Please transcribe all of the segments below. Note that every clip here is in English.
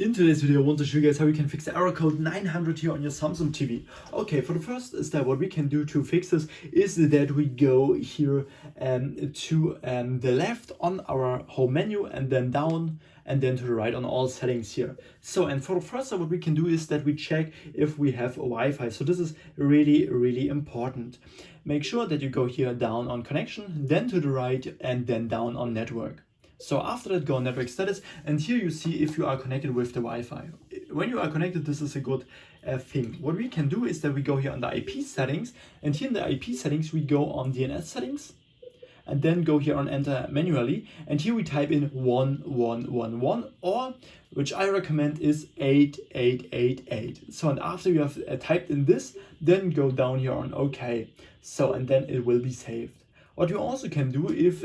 In today's video, I want to show you guys how you can fix the error code 900 here on your Samsung TV. Okay, for the first step, what we can do to fix this is that we go here to the left on our home menu and then down and then to the right on all settings here. So, and for the first step, what we can do is that we check if we have a Wi-Fi. So this is really important. Make sure that you go here down on connection, then to the right and then down on network. So after that, go on network status, and here you see if you are connected with the Wi-Fi. When you are connected, this is a good thing. What we can do is that we go here on the IP settings, and here in the IP settings, we go on DNS settings, and then go here on enter manually, and here we type in 1111, or which I recommend is 8888. So, and after you have typed in this, then go down here on OK. So, and then it will be saved. What you also can do if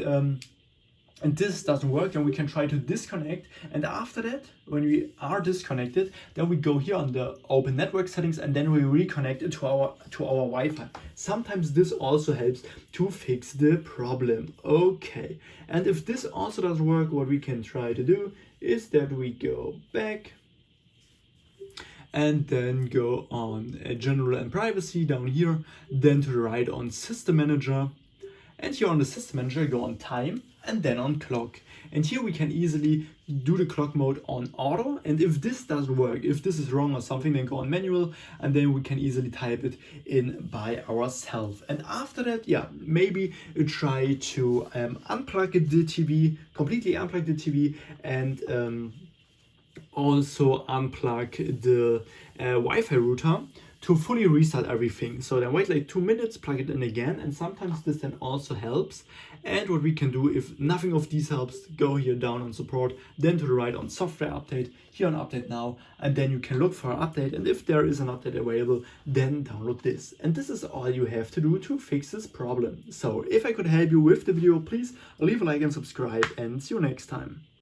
and this doesn't work, then we can try to disconnect, and after that, when we are disconnected, then we go here on the open network settings and then we reconnect it to our Wi-Fi. Sometimes this also helps to fix the problem. Okay, and if this also doesn't work, what we can try to do is that we go back and then go on general and privacy down here, then to the right on system manager, and here on the system manager go on time and then on clock, and here we can easily do the clock mode on auto, and if this doesn't work, if this is wrong or something, then go on manual, and then we can easily type it in by ourselves. And after that, yeah, maybe try to unplug the TV, completely unplug the TV, and also unplug the Wi-Fi router to fully restart everything. So then wait like 2 minutes, plug it in again, and sometimes this then also helps. And what we can do, if nothing of these helps, go here down on support, then to the right on software update, here on update now, and then you can look for an update, and if there is an update available, then download this. And this is all you have to do to fix this problem. So if I could help you with the video, please leave a like and subscribe, and see you next time.